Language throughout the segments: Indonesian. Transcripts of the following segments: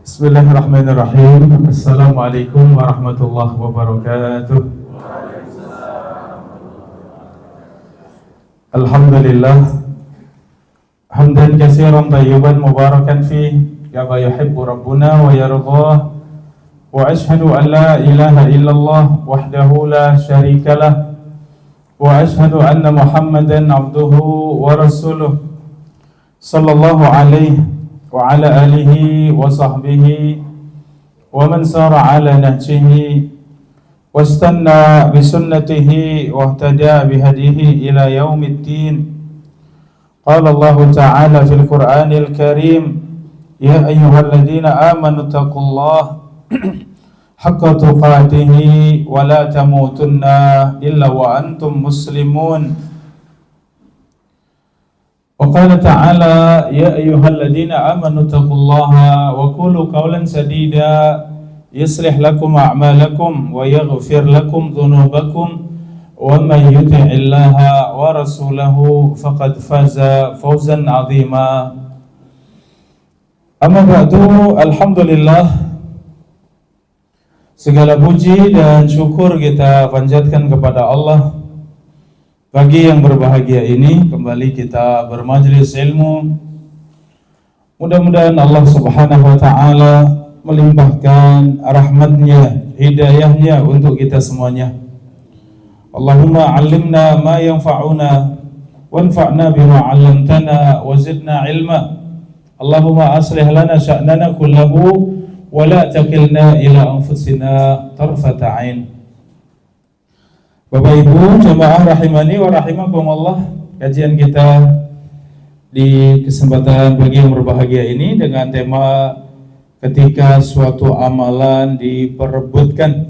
Bismillahirrahmanirrahim. Assalamualaikum warahmatullahi wabarakatuh. Alhamdulillah hamdan katsiran tayyiban mubarakan fi kama yuhibbu rabbuna wa yardah. Wa ashhadu an la ilaha illallah wahdahu la syarikalah wa ashhadu anna Muhammadan abduhu wa rasuluh sallallahu alaihi wa ala alihi wa sahbihi wa man sara ala nahjihi wastanna bi sunnatihi wa ihtada bi hadihi ila yaumiddin. Qala Allah ta'ala fil Qur'anil Karim, ya ayyuhalladzina amanu taqullaha haqqa tuqatih wa la tamutunna illa wa antum muslimun. وقال تعالى يا أيها الذين آمنوا اتقوا الله وقولوا قولا سديدا يصلح لكم أعمالكم ويغفر لكم ذنوبكم ومن يطع الله ورسوله فقد فاز فوزا عظيما. Amma ba'du, alhamdulillah, segala puji dan syukur kita panjatkan kepada Allah. Pagi yang berbahagia ini kembali kita bermajelis ilmu. Mudah-mudahan Allah Subhanahu wa ta'ala melimpahkan rahmatnya, hidayahnya untuk kita semuanya. Allahumma 'allimna ma yanfa'una wanfa'na bima 'allamtana wa zidna ilma. Allahumma aslih lana sya'nana kullahu wa la takilna ila anfusina tarfata 'ain. Bapak Ibu jemaah rahimani wa rahimakumullah, kajian kita di kesempatan pagi yang berbahagia ini dengan tema ketika suatu amalan diperebutkan.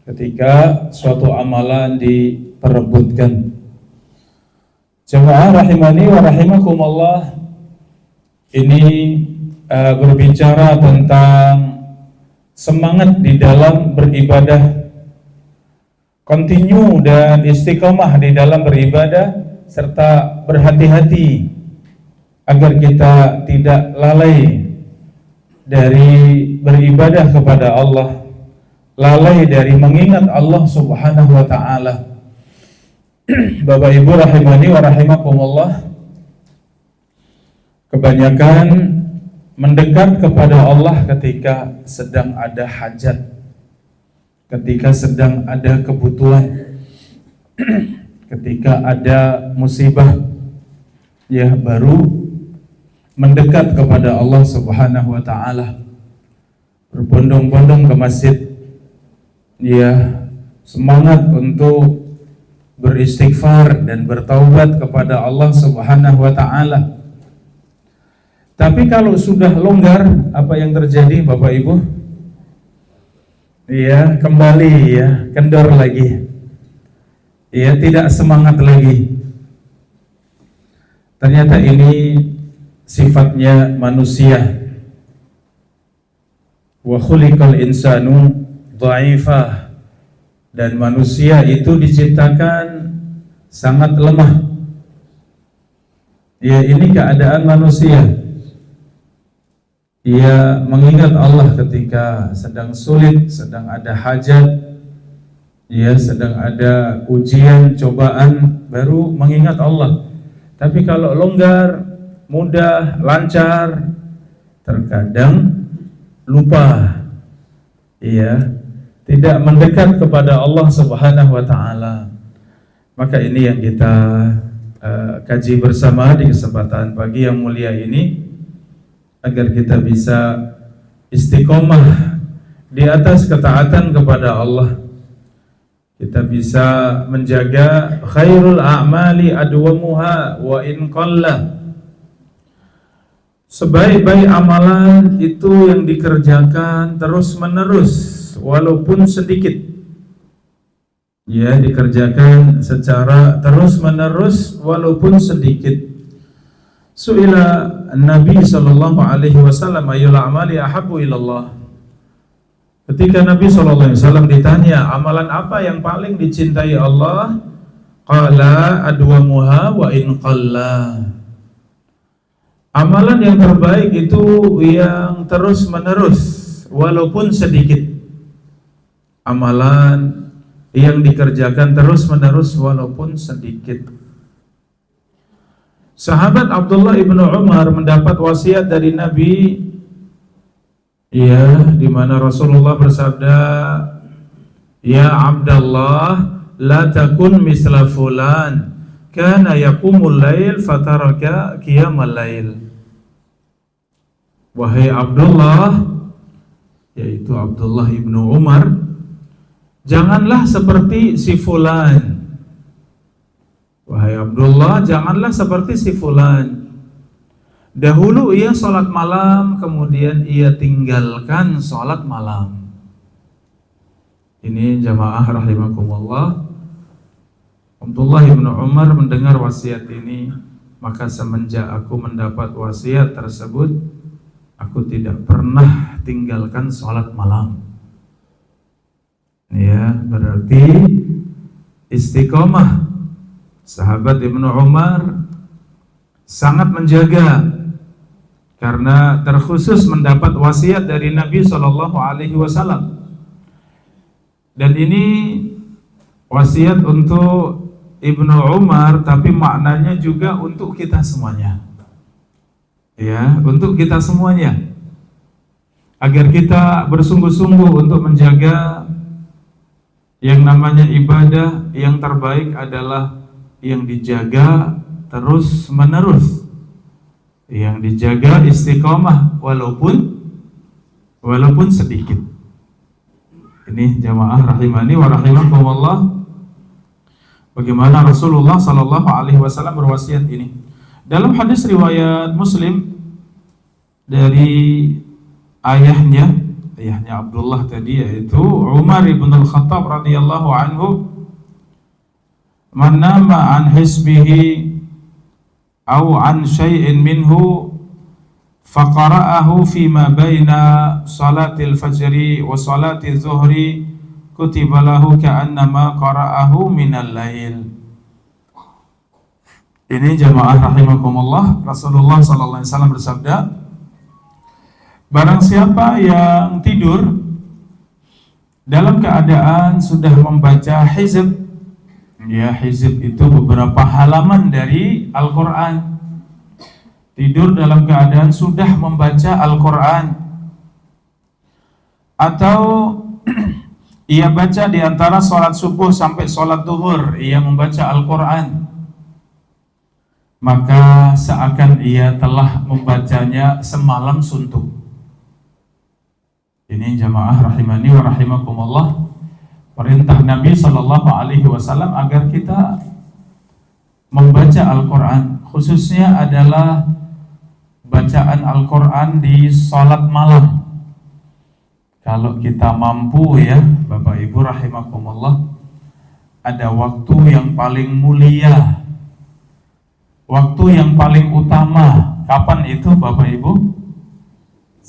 Ketika suatu amalan diperebutkan. Jemaah rahimani wa rahimakumullah, ini berbicara tentang semangat di dalam beribadah, continue dan istiqomah di dalam beribadah, serta berhati-hati agar kita tidak lalai dari beribadah kepada Allah, lalai dari mengingat Allah Subhanahu wa ta'ala. Bapak Ibu rahimani wa rahimakumullah, kebanyakan mendekat kepada Allah ketika sedang ada hajat, ketika sedang ada kebutuhan, ketika ada musibah, ya baru mendekat kepada Allah Subhanahu wa ta'ala, berbondong-bondong ke masjid, ya semangat untuk beristighfar dan bertaubat kepada Allah Subhanahu wa ta'ala. Tapi kalau sudah longgar, apa yang terjadi Bapak Ibu? Ya, kembali ya, kendor lagi. Ya, tidak semangat lagi. Ternyata ini sifatnya manusia. Wa khuliqal insanu dha'ifah. Dan manusia itu diciptakan sangat lemah. Ya, ini keadaan manusia. Ia mengingat Allah ketika sedang sulit, sedang ada hajat, ia sedang ada ujian, cobaan, baru mengingat Allah. Tapi kalau longgar, mudah, lancar, terkadang lupa, ia tidak mendekat kepada Allah Subhanahu wa ta'ala. Maka ini yang kita kaji bersama di kesempatan pagi yang mulia ini, agar kita bisa istiqomah di atas ketaatan kepada Allah. Kita bisa menjaga khairul a'mali adwamuha wa in qalla. Sebaik-baik amalan itu yang dikerjakan terus menerus walaupun sedikit. Ya, dikerjakan secara terus menerus walaupun sedikit. Su'ila Nabi sallallahu alaihi wasallam ayyul a'mali ahabbu ilallah. Ketika Nabi sallallahu alaihi wasallam ditanya amalan apa yang paling dicintai Allah, qala adwamuha wa in qalla. Amalan yang terbaik itu yang terus menerus walaupun sedikit. Amalan yang dikerjakan terus menerus walaupun sedikit. Sahabat Abdullah ibnu Umar mendapat wasiat dari Nabi, ya, di mana Rasulullah bersabda, "Ya Abdullah, la takun misla fulan, kana yaqumul lail fataraka qiyamal lail." Wahai Abdullah, yaitu Abdullah ibnu Umar, janganlah seperti si fulan. Wahai Abdullah, janganlah seperti si fulan. Dahulu ia sholat malam, kemudian ia tinggalkan sholat malam. Ini jamaah rahimakumullah. Abdullah ibnu Umar mendengar wasiat ini, maka semenjak aku mendapat wasiat tersebut, aku tidak pernah tinggalkan sholat malam. Ya, berarti istiqomah. Sahabat Ibnu Umar sangat menjaga, karena terkhusus mendapat wasiat dari Nabi SAW. Dan ini wasiat untuk Ibnu Umar, tapi maknanya juga untuk kita semuanya. Ya, untuk kita semuanya, agar kita bersungguh-sungguh untuk menjaga yang namanya ibadah. Yang terbaik adalah yang dijaga terus menerus, yang dijaga istiqomah walaupun sedikit. Ini jamaah rahimani wa rahimakumullah, bagaimana Rasulullah SAW berwasiat ini. Dalam hadis riwayat Muslim dari ayahnya Abdullah tadi, yaitu Umar ibn al-Khattab radhiyallahu anhu, "Man nama an hisbihi aw an syai'in minhu faqara'ahu fima baina salatil fajri wa salatil zuhri kutiba lahu ka'annama qara'ahu minal lail." Ini jamaah rahimakumullah, Rasulullah sallallahu alaihi wasallam bersabda, barang siapa yang tidur dalam keadaan sudah membaca hizb, ya, hizb itu beberapa halaman dari Al-Quran. Tidur dalam keadaan sudah membaca Al-Quran, atau ia baca di antara sholat subuh sampai sholat duhur, ia membaca Al-Quran, maka seakan ia telah membacanya semalam suntuk. Ini jamaah rahimani wa rahimakumullah, perintah Nabi SAW agar kita membaca Al-Quran, khususnya adalah bacaan Al-Quran di sholat malam. Kalau kita mampu, ya Bapak Ibu rahimakumullah, ada waktu yang paling mulia, waktu yang paling utama. Kapan itu Bapak Ibu?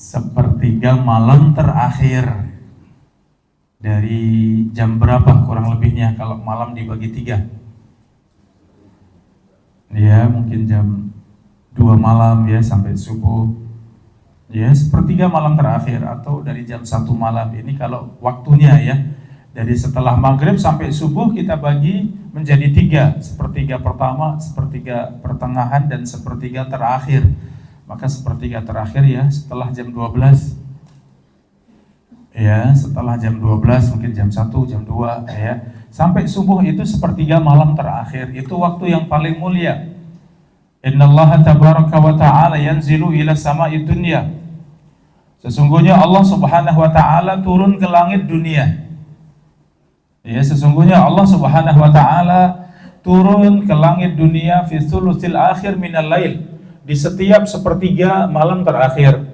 Sepertiga malam terakhir. Dari jam berapa kurang lebihnya kalau malam dibagi 3? Ya, mungkin jam 2 malam ya sampai subuh. Ya, sepertiga malam terakhir, atau dari jam 1 malam. Ini kalau waktunya ya. Dari setelah maghrib sampai subuh kita bagi menjadi 3. Sepertiga pertama, sepertiga pertengahan, dan sepertiga terakhir. Maka sepertiga terakhir ya setelah jam 12. Ya, setelah jam 12, mungkin jam 1, jam 2 ya. Sampai subuh itu sepertiga malam terakhir. Itu waktu yang paling mulia. Innallaha tabaraka wa ta'ala yanzilu ila sama'i dunya. Sesungguhnya Allah Subhanahu wa ta'ala turun ke langit dunia. Ya, sesungguhnya Allah Subhanahu wa ta'ala turun ke langit dunia fi thulutsil akhir minal lail, di setiap sepertiga malam terakhir.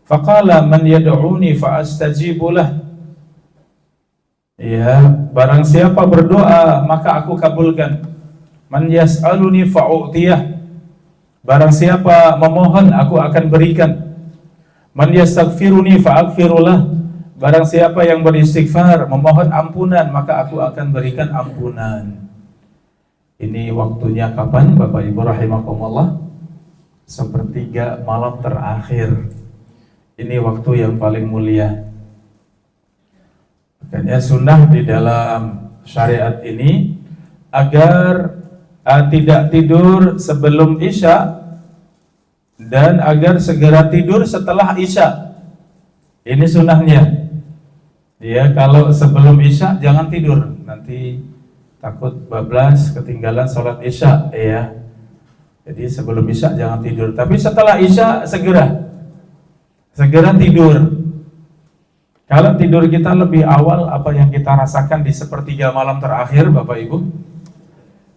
Faqala man yad'uni fa astajibu lah. Ya, barang siapa berdoa maka aku kabulkan. Man yas'aluni fa'u'tiyah. Barang siapa memohon aku akan berikan. Man yastaghfiruni fa'aghfirullah. Barang siapa yang beristighfar, memohon ampunan, maka aku akan berikan ampunan. Ini waktunya kapan Bapak Ibu rahimakumullah? sepertiga malam terakhir. Ini waktu yang paling mulia. Makanya sunnah di dalam syariat ini agar tidak tidur sebelum Isya dan agar segera tidur setelah Isya. Ini sunnahnya. Ya, kalau sebelum Isya jangan tidur, nanti takut bablas ketinggalan sholat Isya, ya. Jadi sebelum Isya jangan tidur, tapi setelah Isya segera tidur. Kalau tidur kita lebih awal, apa yang kita rasakan di sepertiga malam terakhir, Bapak Ibu?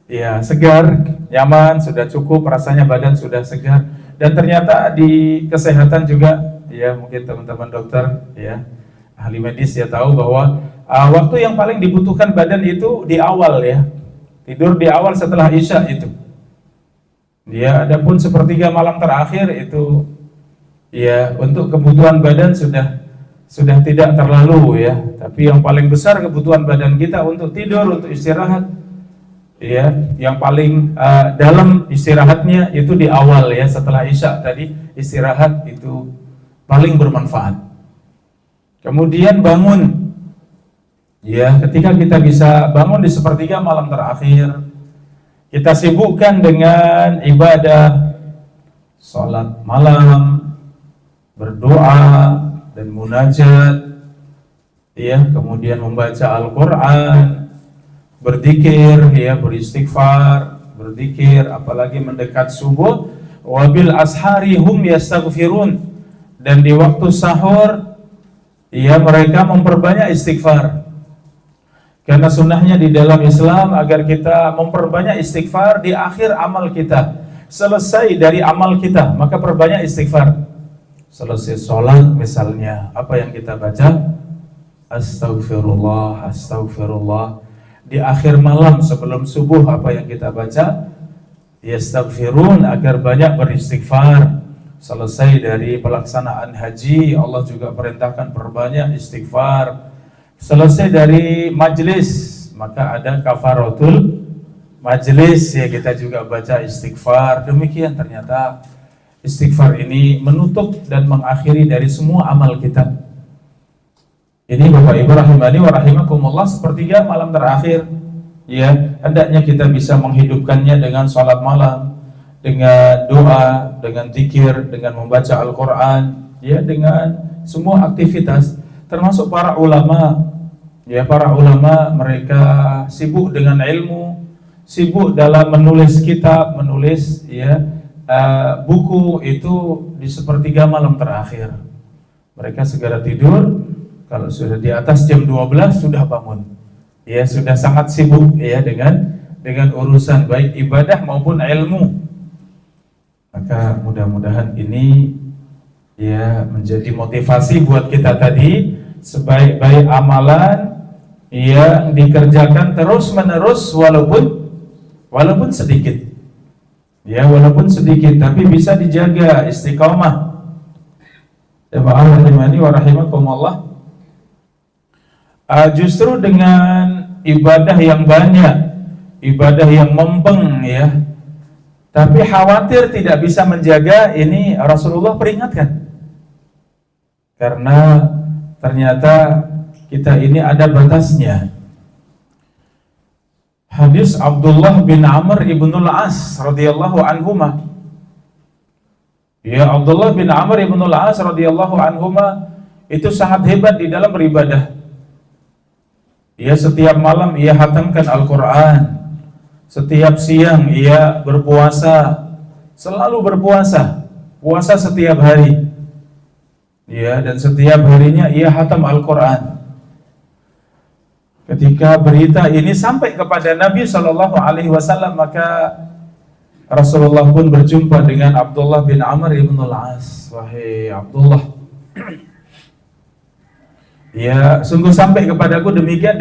Ya, segar, nyaman, sudah cukup, rasanya badan sudah segar. Dan ternyata di kesehatan juga, ya mungkin teman-teman dokter, ya ahli medis ya tahu bahwa waktu yang paling dibutuhkan badan itu di awal, ya. Tidur di awal setelah Isya itu. Ya, adapun sepertiga malam terakhir itu, ya untuk kebutuhan badan sudah tidak terlalu, ya. Tapi yang paling besar kebutuhan badan kita untuk tidur, untuk istirahat. Ya, yang paling dalam istirahatnya itu di awal, ya, setelah Isya tadi istirahat itu paling bermanfaat. Kemudian bangun, ya, ketika kita bisa bangun di sepertiga malam terakhir, kita sibukkan dengan ibadah, sholat malam, berdoa dan munajat, ya, kemudian membaca Al-Quran, berzikir, ya, beristighfar, berzikir, apalagi mendekat subuh. Wabil ashari hum yastaghfirun, dan di waktu sahur, ya, mereka memperbanyak istighfar. Karena sunnahnya di dalam Islam agar kita memperbanyak istighfar di akhir amal kita. Selesai dari amal kita, maka perbanyak istighfar. Selesai sholat misalnya, apa yang kita baca? Astaghfirullah, astaghfirullah. Di akhir malam sebelum subuh, apa yang kita baca? Yastaghfirun, agar banyak beristighfar. Selesai dari pelaksanaan haji, Allah juga perintahkan perbanyak istighfar. Selesai dari majlis, maka ada kafaratul majlis, ya, kita juga baca istighfar. Demikian ternyata istighfar ini menutup dan mengakhiri dari semua amal kita. Ini Bapak Ibu rahimani wa rahimakumullah, sepertiga malam terakhir, ya, hendaknya kita bisa menghidupkannya dengan sholat malam, dengan doa, dengan zikir, dengan membaca Al-Quran, ya, dengan semua aktivitas. Termasuk para ulama, ya, para ulama mereka sibuk dengan ilmu, sibuk dalam menulis kitab, menulis, ya, buku itu di sepertiga malam terakhir. Mereka segera tidur. Kalau sudah di atas jam 12 sudah bangun, ya, sudah sangat sibuk, ya, dengan urusan baik ibadah maupun ilmu. Maka mudah-mudahan ini, ya, menjadi motivasi buat kita tadi, sebaik-baik amalan yang dikerjakan terus menerus walaupun sedikit, ya, walaupun sedikit, tapi bisa dijaga istiqamah. Jemaah rahimani wa rahimakumullah. Justru dengan ibadah yang banyak, ibadah yang mempeng, ya, tapi khawatir tidak bisa menjaga, ini Rasulullah peringatkan. Karena ternyata kita ini ada batasnya. Hadis Abdullah bin Amr ibnul As radhiyallahu anhuma. Ya, Abdullah bin Amr ibnul As radhiyallahu anhuma itu sangat hebat di dalam beribadah. Ia setiap malam ia hatamkan Al-Quran, setiap siang ia berpuasa, selalu berpuasa, puasa setiap hari, ya, dan setiap harinya ia hatam Al-Quran. Ketika berita ini sampai kepada Nabi SAW, maka Rasulullah pun berjumpa dengan Abdullah bin Amr ibn al-As. Wahai Abdullah, ya, sungguh sampai kepadaku demikian.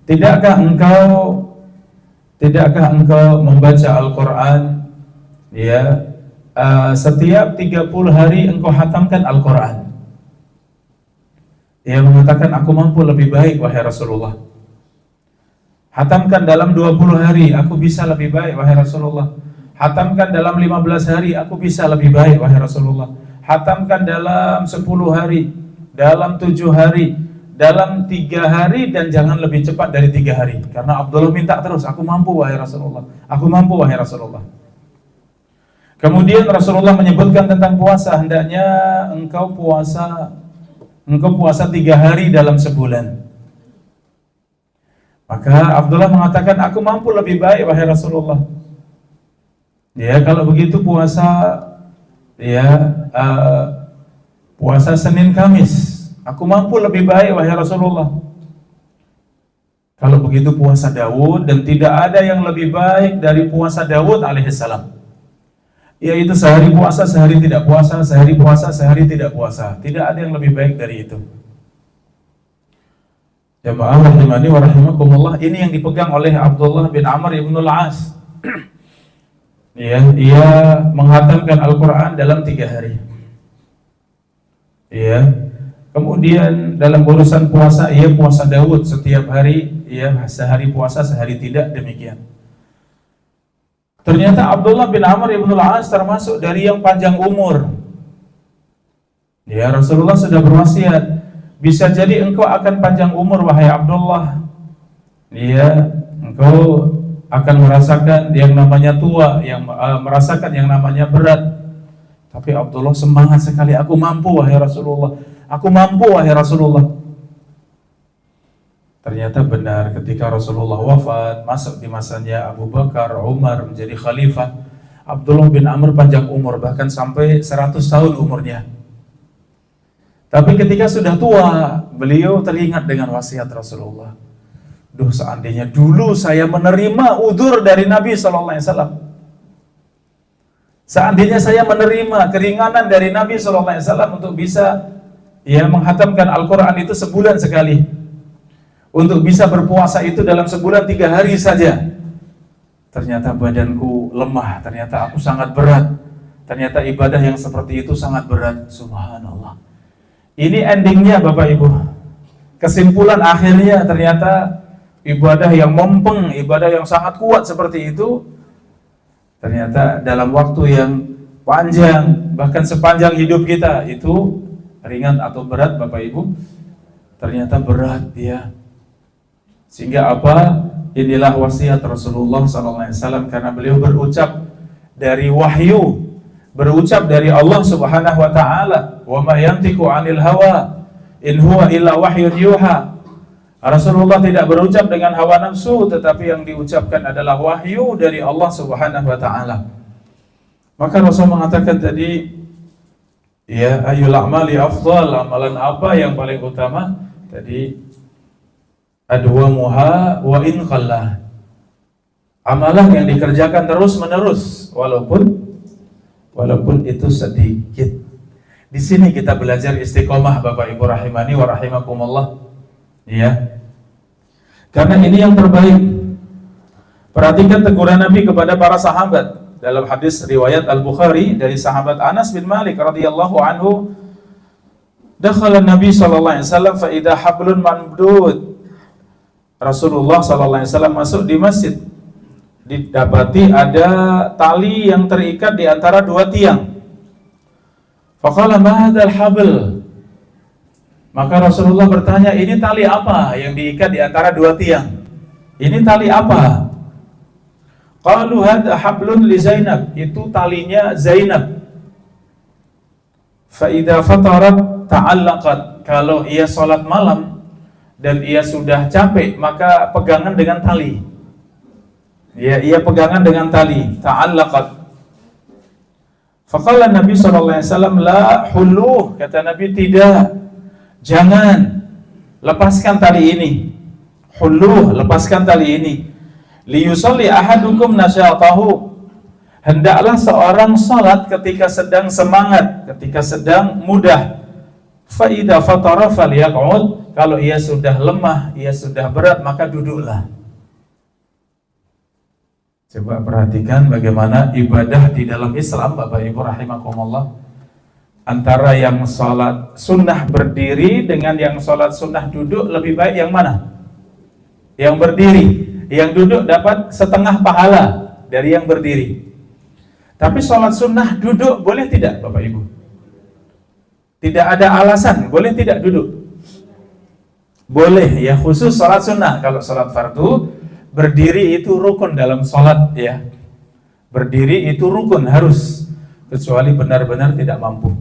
Tidakkah engkau membaca Al-Quran, ya, setiap 30 hari engkau hatamkan Al-Quran? Ia mengatakan, aku mampu lebih baik wahai Rasulullah. Hatamkan dalam 20 hari, aku bisa lebih baik wahai Rasulullah. Hatamkan dalam 15 hari, aku bisa lebih baik wahai Rasulullah. Hatamkan dalam 10 hari, dalam 7 hari, dalam 3 hari, dan jangan lebih cepat dari 3 hari. Karena Abdullah minta terus, aku mampu wahai Rasulullah, aku mampu wahai Rasulullah. Kemudian Rasulullah menyebutkan tentang puasa, hendaknya engkau puasa 3 hari dalam sebulan. Maka Abdullah mengatakan, aku mampu lebih baik wahai Rasulullah. Ya, kalau begitu puasa puasa Senin Kamis, aku mampu lebih baik wahai Rasulullah. Kalau begitu puasa Daud, dan tidak ada yang lebih baik dari puasa Daud alaihissalam, yaitu sehari puasa, sehari tidak puasa, sehari puasa, sehari tidak puasa. Tidak ada yang lebih baik dari itu. Jamaah rahimani wa rahimakumullah, ini yang dipegang oleh Abdullah bin Amr ibn al-As. Ia menghatamkan Al-Quran dalam 3 hari. Kemudian dalam urusan puasa, ia puasa Daud setiap hari, sehari puasa, sehari tidak, demikian. Ternyata Abdullah bin Amr ibn al-As termasuk dari yang panjang umur. Rasulullah sudah berwasiat, bisa jadi engkau akan panjang umur wahai Abdullah. Engkau akan merasakan yang namanya tua, yang merasakan yang namanya berat. Tapi Abdullah semangat sekali, aku mampu wahai Rasulullah, aku mampu wahai Rasulullah. Ternyata benar, ketika Rasulullah wafat, masuk di masanya Abu Bakar, Umar menjadi khalifah, Abdullah bin Amr panjang umur, bahkan sampai 100 tahun umurnya. Tapi ketika sudah tua, beliau teringat dengan wasiat Rasulullah. Duh, seandainya dulu saya menerima udzur dari Nabi SAW, seandainya saya menerima keringanan dari Nabi SAW untuk bisa menghatamkan Al-Quran itu sebulan sekali, untuk bisa berpuasa itu dalam sebulan 3 hari saja. Ternyata badanku lemah, ternyata aku sangat berat, ternyata ibadah yang seperti itu sangat berat. Subhanallah. Ini endingnya Bapak Ibu, kesimpulan akhirnya ternyata ibadah yang mempeng, ibadah yang sangat kuat seperti itu, ternyata dalam waktu yang panjang, bahkan sepanjang hidup kita, itu ringan atau berat Bapak Ibu? Ternyata berat ya. Sehingga apa? Inilah wasiat Rasulullah SAW, karena beliau berucap dari wahyu, berucap dari Allah Subhanahu wa Ta'ala, wa ma yantiqu 'anil hawa in huwa illa wahyun yuha. Rasulullah tidak berucap dengan hawa nafsu, tetapi yang diucapkan adalah wahyu dari Allah Subhanahu wa Ta'ala. Maka Rasul mengatakan tadi, ayyul a'mali afdal, amalan apa yang paling utama? Tadi, adwamuha wa in qalla, amalan yang dikerjakan terus menerus walaupun itu sedikit. Di sini kita belajar istiqomah Bapak Ibu rahimani wa rahimakumullah. Karena ini yang terbaik. Perhatikan teguran Nabi kepada para sahabat dalam hadis riwayat Al-Bukhari dari sahabat Anas bin Malik radhiyallahu anhu, dakhala Nabi sallallahu alaihi wasallam fa idza hablun mamdud. Rasulullah sallallahu alaihi wasallam masuk di masjid, didapati ada tali yang terikat di antara 2 tiang. Faqala ma hadzal habl? Maka Rasulullah bertanya, ini tali apa yang diikat di antara 2 tiang? Ini tali apa? Qalu hadza hablun li Zainab, itu talinya Zainab. Fa idza fatarat ta'allaqat, kalau ia salat malam dan ia sudah capek, maka pegangan dengan tali. Ia pegangan dengan tali, ta'allaqat. Faqala Nabi sallallahu alaihi wasallam, la hulu, kata Nabi, tidak. Jangan lepaskan tali ini. Hulu, lepaskan tali ini. Liyusalli ahadukum nasyatahu, hendaklah seorang salat ketika sedang semangat, ketika sedang mudah. Fa idza fatara falyaq'ud, kalau ia sudah lemah, ia sudah berat, maka duduklah. Coba perhatikan bagaimana ibadah di dalam Islam Bapak Ibu rahimakumullah. Antara yang sholat sunnah berdiri dengan yang sholat sunnah duduk, lebih baik yang mana? Yang berdiri. Yang duduk dapat setengah pahala dari yang berdiri. Tapi sholat sunnah duduk boleh tidak Bapak Ibu? Tidak ada alasan, boleh tidak duduk? Boleh ya, khusus sholat sunnah. Kalau sholat fardu, berdiri itu rukun dalam sholat ya. Berdiri itu rukun harus, kecuali benar-benar tidak mampu.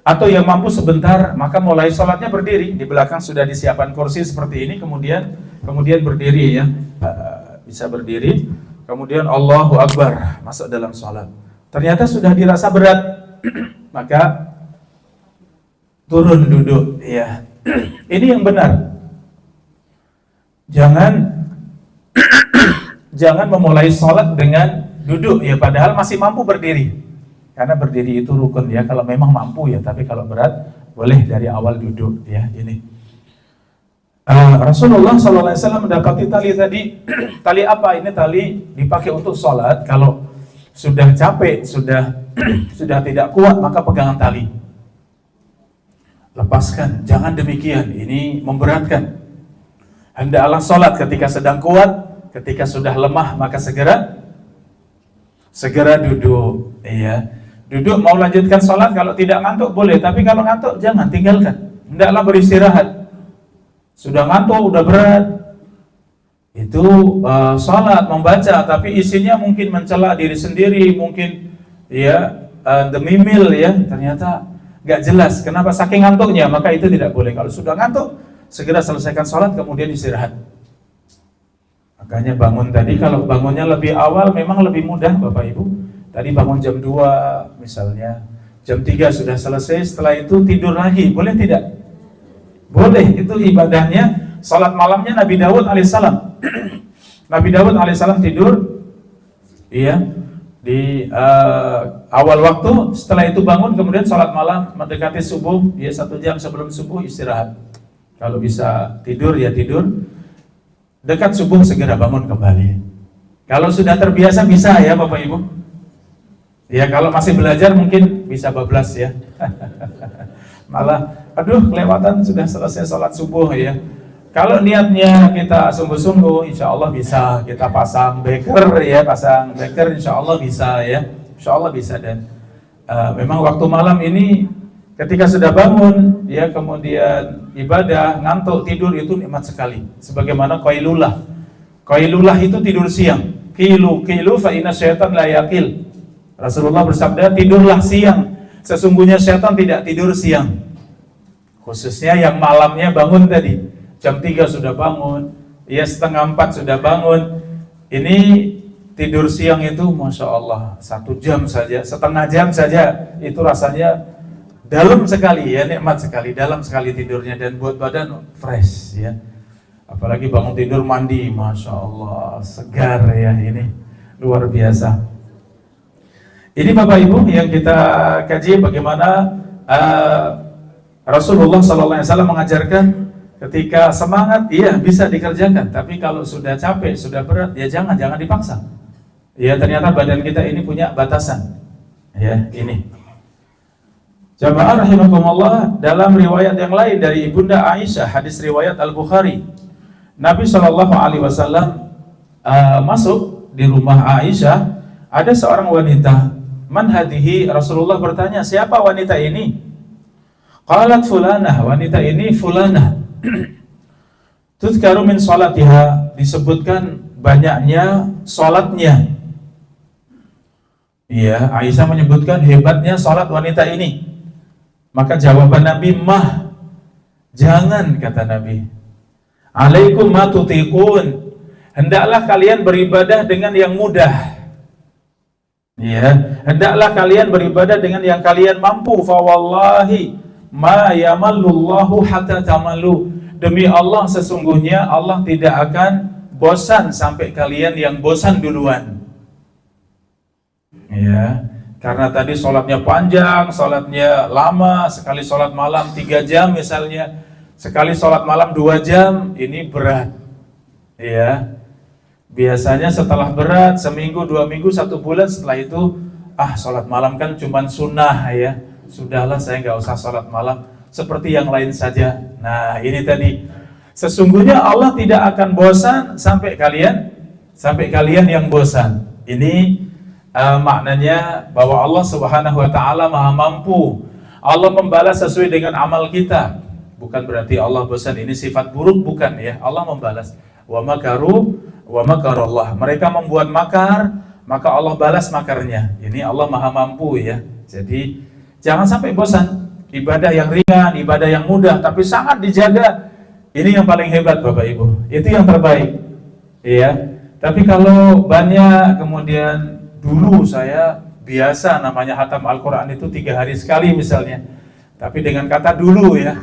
Atau yang mampu sebentar, maka mulai sholatnya berdiri. Di belakang sudah disiapkan kursi seperti ini, kemudian berdiri ya. Bisa berdiri, kemudian Allahu Akbar, masuk dalam sholat. Ternyata sudah dirasa berat, maka turun duduk ya. Ini yang benar. Jangan memulai sholat dengan duduk ya, padahal masih mampu berdiri. Karena berdiri itu rukun ya, kalau memang mampu ya, tapi kalau berat boleh dari awal duduk ya. Ini Rasulullah SAW mendapati tali tadi. Tali apa? Ini tali dipakai untuk sholat. Kalau sudah capek, sudah tidak kuat, maka pegangan tali, lepaskan. Jangan demikian, ini memberatkan. Hendaklah sholat ketika sedang kuat, ketika sudah lemah maka segera duduk ya. Duduk mau lanjutkan sholat, kalau tidak ngantuk boleh, tapi kalau ngantuk jangan, tinggalkan. Hendaklah beristirahat. Sudah ngantuk, udah berat, itu sholat membaca, tapi isinya mungkin mencela diri sendiri, mungkin ya demimil ya, ternyata gak jelas. Kenapa? Saking ngantuknya, maka itu tidak boleh. Kalau sudah ngantuk, segera selesaikan sholat, kemudian istirahat. Makanya bangun tadi, kalau bangunnya lebih awal memang lebih mudah Bapak Ibu. Tadi bangun jam 2 misalnya, jam 3 sudah selesai, setelah itu tidur lagi, boleh tidak? Boleh, itu ibadahnya. Salat malamnya Nabi Daud alaihissalam. Nabi Daud alaihissalam tidur iya di awal waktu, setelah itu bangun, kemudian salat malam mendekati subuh, ya 1 jam sebelum subuh istirahat. Kalau bisa tidur ya tidur, dekat subuh segera bangun kembali. Kalau sudah terbiasa bisa ya Bapak Ibu. Ya kalau masih belajar mungkin bisa bablas ya. Malah aduh kelewatan sudah selesai sholat subuh ya. Kalau niatnya kita sungguh-sungguh, insya Allah bisa. Kita pasang beker ya, insya Allah bisa ya. Insya Allah bisa. Dan memang waktu malam ini ketika sudah bangun ya, kemudian ibadah, ngantuk, tidur itu nikmat sekali. Sebagaimana qailulah. Qailulah itu tidur siang. Qilu fa inna syaitan la yaqil. Rasulullah bersabda, tidurlah siang, sesungguhnya syaitan tidak tidur siang. Khususnya yang malamnya bangun tadi, jam 3 sudah bangun, ya 3:30 sudah bangun. Ini tidur siang itu Masya Allah 1 jam saja, setengah jam saja, itu rasanya dalam sekali ya, nikmat sekali, dalam sekali tidurnya, dan buat badan fresh ya. Apalagi bangun tidur mandi, Masya Allah segar ya, ini luar biasa. Ini Bapak Ibu yang kita kaji bagaimana Rasulullah SAW mengajarkan ketika semangat, iya bisa dikerjakan. Tapi kalau sudah capek, sudah berat, ya jangan dipaksa. Ya ternyata badan kita ini punya batasan. Ya ini. Jamaah rahimakumullah, dalam riwayat yang lain dari Ibunda Aisyah, hadis riwayat Al-Bukhari, Nabi SAW masuk di rumah Aisyah, ada seorang wanita. Man hadihi? Rasulullah bertanya, siapa wanita ini? Qalat fulanah, wanita ini fulanah. Tuzkaru min salatiha, disebutkan banyaknya salatnya. Iya, Aisyah menyebutkan hebatnya salat wanita ini. Maka jawaban Nabi, mah, jangan, kata Nabi. Alaikum ma tutiqun, hendaklah kalian beribadah dengan yang mudah. Ya, hendaklah kalian beribadah dengan yang kalian mampu. Fa wallahi ma yamallullahu hatta tamalu. Demi Allah, sesungguhnya Allah tidak akan bosan sampai kalian yang bosan duluan. Ya, karena tadi sholatnya panjang, sholatnya lama, sekali sholat malam 3 jam misalnya, sekali sholat malam 2 jam, ini berat. Ya, biasanya setelah berat, seminggu, 2 minggu, 1 bulan, setelah itu, sholat malam kan cuman sunnah ya, sudahlah saya nggak usah sholat malam, seperti yang lain saja. Nah ini tadi, sesungguhnya Allah tidak akan bosan sampai kalian yang bosan. Ini maknanya bahwa Allah Subhanahu wa taala Maha mampu. Allah membalas sesuai dengan amal kita. Bukan berarti Allah bosan, ini sifat buruk, bukan ya. Allah membalas. Wa makaru wa makarallah. Mereka membuat makar, maka Allah balas makarnya. Ini Allah Maha mampu ya. Jadi jangan sampai bosan. Ibadah yang ringan, ibadah yang mudah, tapi sangat dijaga. Ini yang paling hebat Bapak Ibu. Itu yang terbaik. Iya. Tapi kalau banyak kemudian dulu saya biasa namanya hatam Al-Quran itu 3 hari sekali misalnya. Tapi dengan kata dulu ya.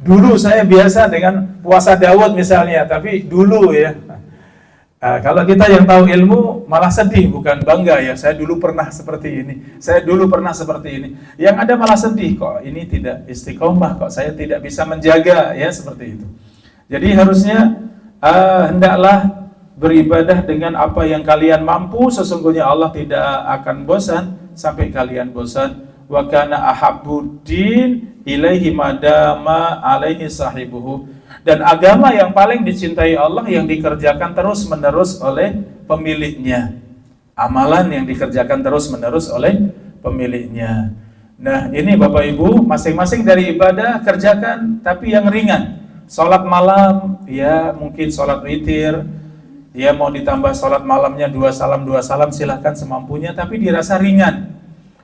Dulu saya biasa dengan puasa Daud misalnya, tapi dulu ya. Kalau kita yang tahu ilmu malah sedih, bukan bangga ya. Saya dulu pernah seperti ini. Saya dulu pernah seperti ini. Yang ada malah sedih, kok ini tidak istiqomah, kok saya tidak bisa menjaga ya, seperti itu. Jadi harusnya hendaklah beribadah dengan apa yang kalian mampu. Sesungguhnya Allah tidak akan bosan sampai kalian bosan. Wa kana ahabbuddin ilaihi madama alaihi sahibuhu. Dan agama yang paling dicintai Allah yang dikerjakan terus-menerus oleh pemiliknya. Amalan yang dikerjakan terus-menerus oleh pemiliknya. Nah, ini Bapak Ibu, masing-masing dari ibadah kerjakan tapi yang ringan. Salat malam, ya mungkin salat witir, ya mau ditambah salat malamnya 2 salam silahkan semampunya, tapi dirasa ringan.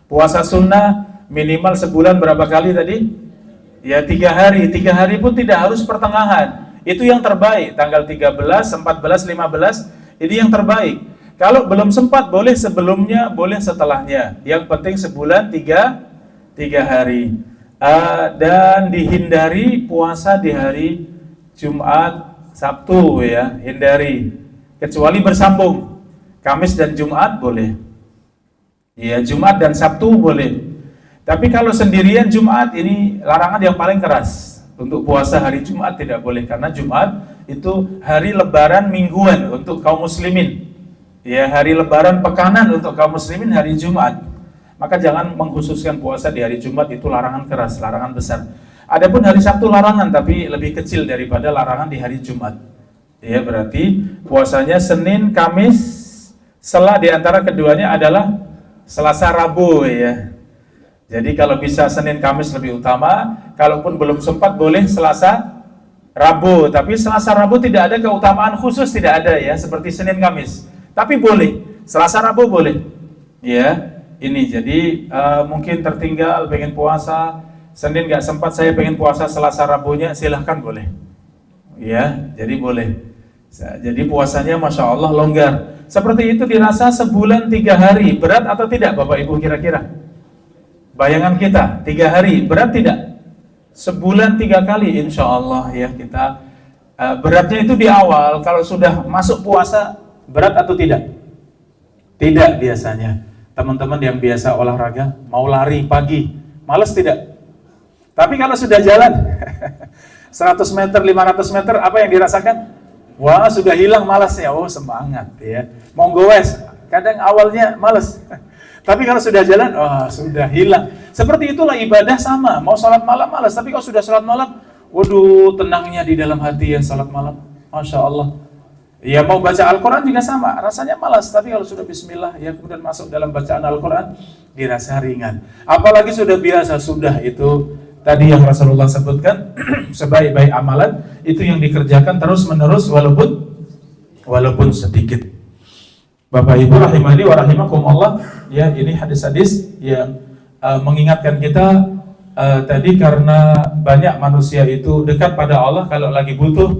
Puasa sunnah minimal sebulan berapa kali tadi? Ya 3 hari, 3 hari pun tidak harus pertengahan. Itu yang terbaik, tanggal 13, 14, 15, ini yang terbaik. Kalau belum sempat boleh sebelumnya, boleh setelahnya. Yang penting sebulan 3 hari. Dan dihindari puasa di hari Jumat, Sabtu ya, hindari. Kecuali bersambung, Kamis dan Jumat boleh. Ya, Jumat dan Sabtu boleh. Tapi kalau sendirian Jumat, ini larangan yang paling keras. Untuk puasa hari Jumat tidak boleh, karena Jumat itu hari lebaran mingguan untuk kaum muslimin. Ya, hari lebaran pekanan untuk kaum muslimin hari Jumat. Maka jangan mengkhususkan puasa di hari Jumat, itu larangan keras, larangan besar. Adapun hari Sabtu larangan, tapi lebih kecil daripada larangan di hari Jumat. Ya, berarti puasanya Senin, Kamis, setelah di antara keduanya adalah Selasa, Rabu ya. Jadi kalau bisa Senin, Kamis lebih utama. Kalaupun belum sempat boleh Selasa, Rabu. Tapi Selasa, Rabu tidak ada keutamaan khusus, tidak ada ya, seperti Senin, Kamis. Tapi boleh, Selasa, Rabu boleh. Ya, ini jadi mungkin tertinggal pengen puasa Senin nggak sempat, saya pengen puasa Selasa, Rabunya, silahkan boleh. Ya, jadi boleh. Jadi puasanya Masya Allah longgar. Seperti itu dirasa sebulan 3 hari. Berat atau tidak Bapak Ibu kira-kira? Bayangan kita 3 hari, berat tidak? Sebulan 3 kali insya Allah ya kita. Beratnya itu di awal. Kalau sudah masuk puasa, berat atau tidak? Tidak biasanya. Teman-teman yang biasa olahraga, mau lari pagi, males tidak? Tapi kalau sudah jalan 100 meter, 500 meter, apa yang dirasakan? Wah, sudah hilang malasnya. Oh, semangat ya. Mau goes, kadang awalnya males. Tapi kalau sudah jalan, oh, sudah hilang. Seperti itulah ibadah sama. Mau sholat malam malas, tapi kalau sudah sholat malam, waduh, tenangnya di dalam hati ya sholat malam. Masya Allah. Ya, mau baca Al-Quran juga sama. Rasanya malas, tapi kalau sudah bismillah, ya kemudian masuk dalam bacaan Al-Quran, dirasa ringan. Apalagi sudah biasa, sudah itu tadi yang Rasulullah sebutkan, sebaik-baik amalan, itu yang dikerjakan terus-menerus walaupun sedikit. Bapak Ibu rahimani wa rahimakumullah, ya ini hadis-hadis yang mengingatkan kita tadi, karena banyak manusia itu dekat pada Allah kalau lagi butuh,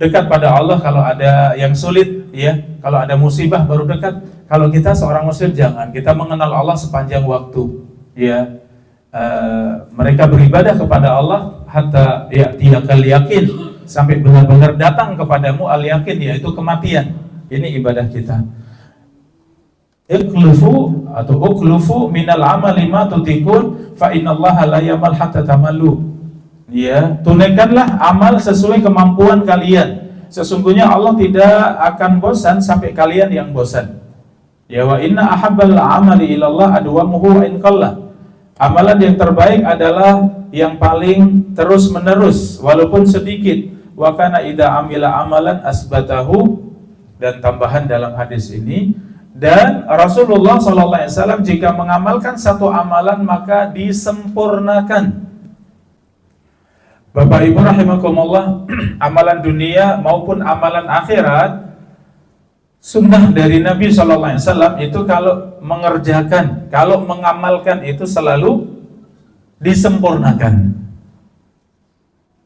dekat pada Allah kalau ada yang sulit, ya kalau ada musibah baru dekat. Kalau kita seorang muslim jangan, kita mengenal Allah sepanjang waktu, ya mereka beribadah kepada Allah hatta ya'tiyakal yakin, sampai benar-benar datang kepadamu al-yakin, yaitu kematian. Ini ibadah kita. Ikhlufu atau ukhlufu minal amali ma tutikun fa innallaha la yamal hatta tamallu. Ya, tunaikanlah amal sesuai kemampuan kalian. Sesungguhnya Allah tidak akan bosan sampai kalian yang bosan. Ya, wa inna ahabbal amali ilallah adwamuhu wa in qalla. Amalan yang terbaik adalah yang paling terus-menerus walaupun sedikit. Wa kana idza amila amalan asbatahu, dan tambahan dalam hadis ini, Dan Rasulullah SAW jika mengamalkan satu amalan maka disempurnakan. Bapak Ibu rahimakumullah, amalan dunia maupun amalan akhirat, sunnah dari Nabi SAW itu kalau mengerjakan, kalau mengamalkan itu selalu disempurnakan.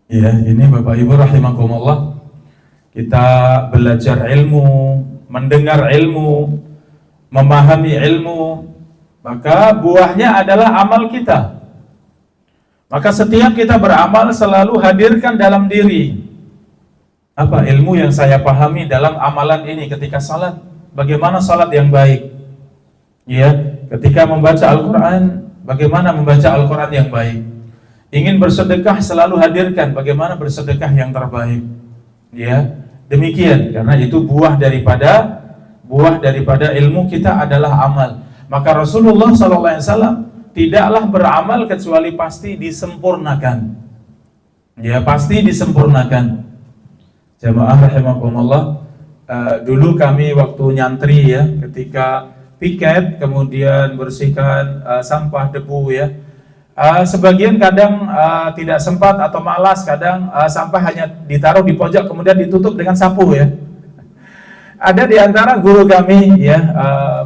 Ya, ini Bapak Ibu rahimakumullah, kita belajar ilmu, mendengar ilmu, memahami ilmu, maka buahnya adalah amal kita. Maka setiap kita beramal selalu hadirkan dalam diri, apa ilmu yang saya pahami dalam amalan ini ketika salat, bagaimana salat yang baik. Ya, ketika membaca Al-Quran, bagaimana membaca Al-Quran yang baik. Ingin bersedekah selalu hadirkan bagaimana bersedekah yang terbaik. Ya, demikian, karena itu buah daripada ilmu kita adalah amal. Maka Rasulullah SAW tidaklah beramal kecuali pasti disempurnakan. Ya, pasti disempurnakan. Jamaah rahimakumullah, dulu kami waktu nyantri ya, ketika piket kemudian bersihkan sampah debu ya. Sebagian kadang tidak sempat atau malas, kadang sampah hanya ditaruh di pojok kemudian ditutup dengan sapu ya. Ada di antara guru kami ya,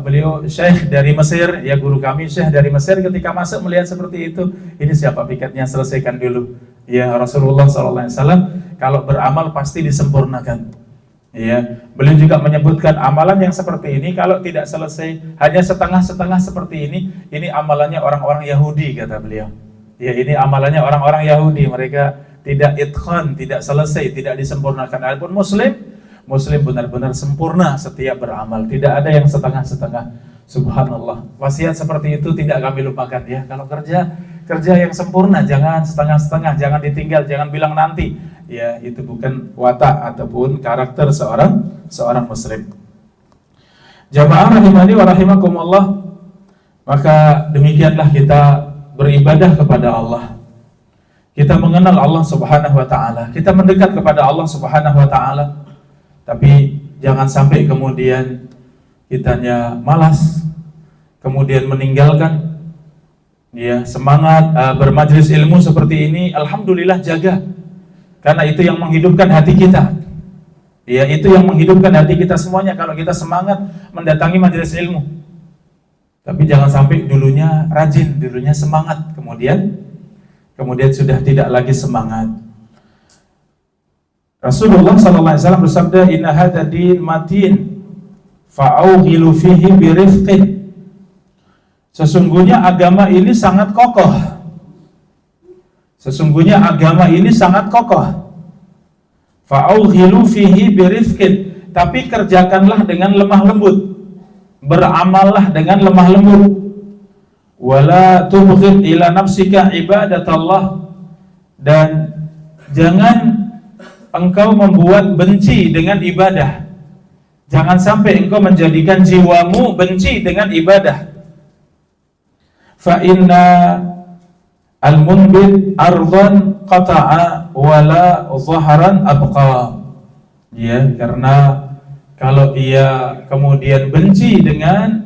beliau Syekh dari Mesir ya, guru kami Syekh dari Mesir, ketika masuk melihat seperti itu, ini siapa piketnya, selesaikan dulu. Ya, Rasulullah SAW kalau beramal pasti disempurnakan. Ya, beliau juga menyebutkan amalan yang seperti ini kalau tidak selesai hanya setengah-setengah seperti ini amalannya orang-orang Yahudi, kata beliau. Ya, ini amalannya orang-orang Yahudi, mereka tidak itqan, tidak selesai, tidak disempurnakan. Adapun Muslim benar-benar sempurna setiap beramal, tidak ada yang setengah-setengah. Subhanallah. Wasiat seperti itu tidak kami lupakan ya. Kalau kerja yang sempurna, jangan setengah-setengah, jangan ditinggal, jangan bilang nanti. Ya, itu bukan watak ataupun karakter seorang muslim. Jamaah rahimani wa rahimakumullah, maka demikianlah kita beribadah kepada Allah. Kita mengenal Allah Subhanahu wa taala, kita mendekat kepada Allah Subhanahu wa taala. Tapi jangan sampai kemudian kitanya malas, kemudian meninggalkan ya semangat bermajelis ilmu seperti ini. Alhamdulillah, jaga. Karena itu yang menghidupkan hati kita. Ya, itu yang menghidupkan hati kita semuanya kalau kita semangat mendatangi majelis ilmu. Tapi jangan sampai dulunya rajin, dulunya semangat, kemudian sudah tidak lagi semangat. Rasulullah SAW bersabda, "Inna hadza din matin fa'awghilu fihi birifqin." Sesungguhnya agama ini sangat kokoh. Sesungguhnya agama ini sangat kokoh. Fa'awghilu fihi birifqin, tapi kerjakanlah dengan lemah lembut. Beramallah dengan lemah lembut. Wala tubghid ila nafsika ibadatallah, dan jangan engkau membuat benci dengan ibadah. Jangan sampai engkau menjadikan jiwamu benci dengan ibadah. Fa inna al-munbit ardan qata'a wala zaharan abqa. Ya, karena kalau ia kemudian benci dengan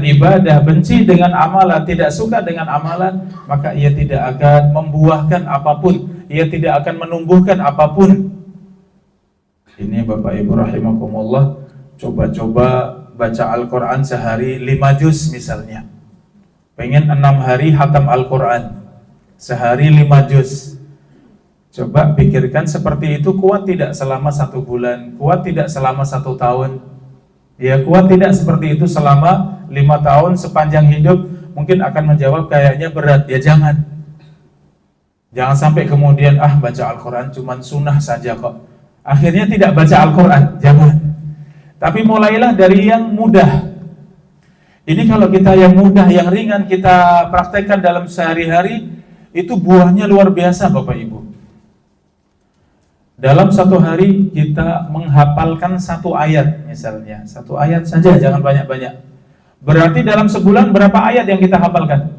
ibadah, benci dengan amalan, tidak suka dengan amalan, maka ia tidak akan membuahkan apapun, ia tidak akan menumbuhkan apapun. Ini Bapak Ibu rahimakumullah, coba-coba baca Al-Quran sehari 5 juz misalnya. Pengen 6 hari hatam Al-Quran, sehari 5 juz. Coba pikirkan seperti itu, kuat tidak selama 1 bulan, kuat tidak selama 1 tahun. Ya, kuat tidak seperti itu selama 5 tahun sepanjang hidup. Mungkin akan menjawab kayaknya berat. Ya jangan sampai kemudian baca Al-Quran cuman sunnah saja kok, akhirnya tidak baca Al-Quran. Jangan. Tapi mulailah dari yang mudah. Ini kalau kita yang mudah, yang ringan kita praktekkan dalam sehari-hari, itu buahnya luar biasa Bapak Ibu. Dalam 1 hari kita menghafalkan 1 ayat misalnya, 1 ayat saja, jangan banyak-banyak. Berarti dalam sebulan berapa ayat yang kita hafalkan?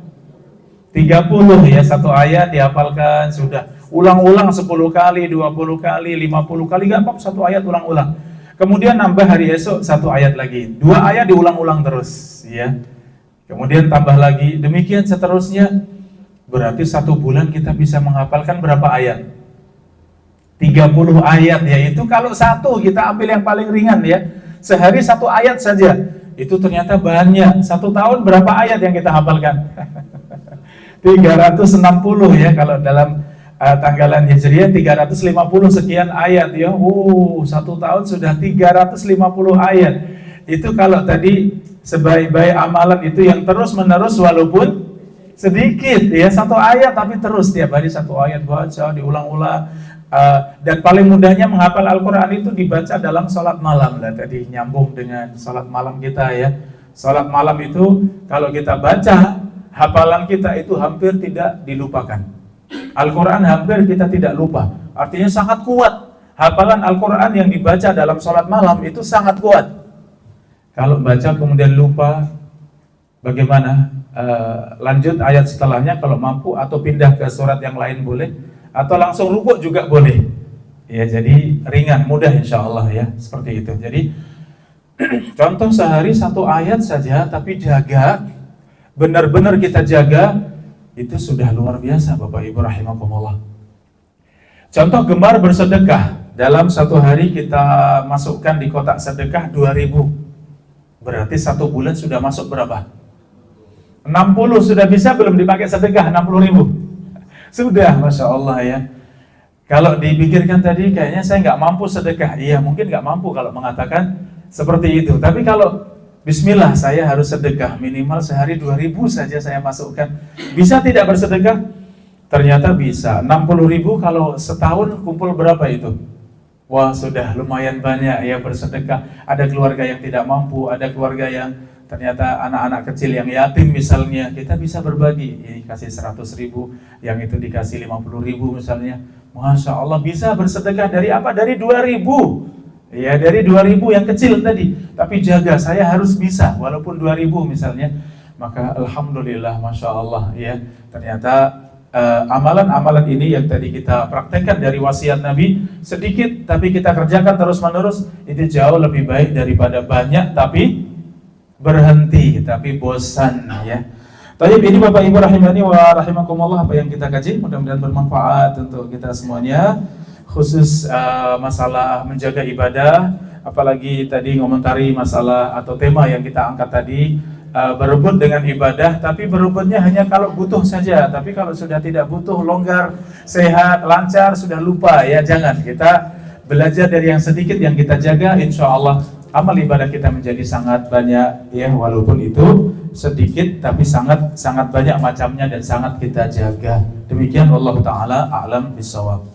30 ya, 1 ayat dihafalkan sudah. Ulang-ulang 10 kali, 20 kali, 50 kali, gak apa-apa, 1 ayat ulang-ulang. kemudian nambah hari esok 1 ayat lagi, 2 ayat diulang-ulang terus, ya. Kemudian tambah lagi, demikian seterusnya. Berarti 1 bulan kita bisa menghafalkan berapa ayat? 30 ayat, yaitu kalau 1 kita ambil yang paling ringan ya, sehari 1 ayat saja, itu ternyata banyak. 1 tahun berapa ayat yang kita hafalkan? 360 ya, kalau dalam tanggalan Hijriah 350 sekian ayat ya. 1 tahun sudah 350 ayat. Itu kalau tadi sebaik-baik amalan itu yang terus menerus walaupun sedikit ya, 1 ayat tapi terus tiap hari 1 ayat baca, diulang-ulang. Dan paling mudahnya menghafal Al-Quran itu dibaca dalam sholat malam lah, tadi nyambung dengan sholat malam kita ya. Sholat malam itu kalau kita baca, hafalan kita itu hampir tidak dilupakan. Al-Quran hampir kita tidak lupa, artinya sangat kuat. Hafalan Al-Quran yang dibaca dalam sholat malam itu sangat kuat. Kalau baca kemudian lupa, bagaimana? Lanjut ayat setelahnya kalau mampu, atau pindah ke surat yang lain boleh, atau langsung rukuk juga boleh. Ya, jadi ringan, mudah insya Allah ya, seperti itu. Jadi contoh sehari 1 ayat saja, tapi jaga, benar-benar kita jaga, itu sudah luar biasa Bapak Ibu rahimakumullah. Contoh gemar bersedekah, dalam 1 hari kita masukkan di kotak sedekah 2.000, berarti 1 bulan sudah masuk berapa? 60 sudah bisa belum dipakai sedekah 60.000? Sudah, Masya Allah ya. Kalau dipikirkan tadi kayaknya saya nggak mampu sedekah. Iya, mungkin nggak mampu kalau mengatakan seperti itu. Tapi kalau bismillah saya harus sedekah, minimal sehari 2.000 saja saya masukkan. Bisa tidak bersedekah? Ternyata bisa. 60.000 kalau setahun kumpul berapa itu? Wah, sudah lumayan banyak ya bersedekah. Ada keluarga yang tidak mampu, ada keluarga yang ternyata anak-anak kecil yang yatim misalnya, kita bisa berbagi, ini kasih 100.000, yang itu dikasih 50.000 misalnya. Masya Allah, bisa bersedekah dari apa? Dari 2.000 ya, dari 2.000 yang kecil tadi. Tapi jaga, saya harus bisa walaupun 2.000 misalnya. Maka Alhamdulillah, Masya Allah ya, ternyata amalan-amalan ini yang tadi kita praktekkan dari wasiat Nabi, sedikit tapi kita kerjakan terus menerus, itu jauh lebih baik daripada banyak tapi berhenti tapi bosan ya. Baik, ini Bapak Ibu rahimani wa rahimakumullah, apa yang kita kaji mudah-mudahan bermanfaat untuk kita semuanya, khusus masalah menjaga ibadah, apalagi tadi ngomentari masalah atau tema yang kita angkat tadi, berebut dengan ibadah, tapi berebutnya hanya kalau butuh saja. Tapi kalau sudah tidak butuh, longgar, sehat, lancar, sudah lupa ya. Jangan, kita belajar dari yang sedikit yang kita jaga, insya Allah amal ibadah kita menjadi sangat banyak ya, walaupun itu sedikit tapi sangat banyak macamnya dan sangat kita jaga. Demikian, wallahu taala a'lam bishawab.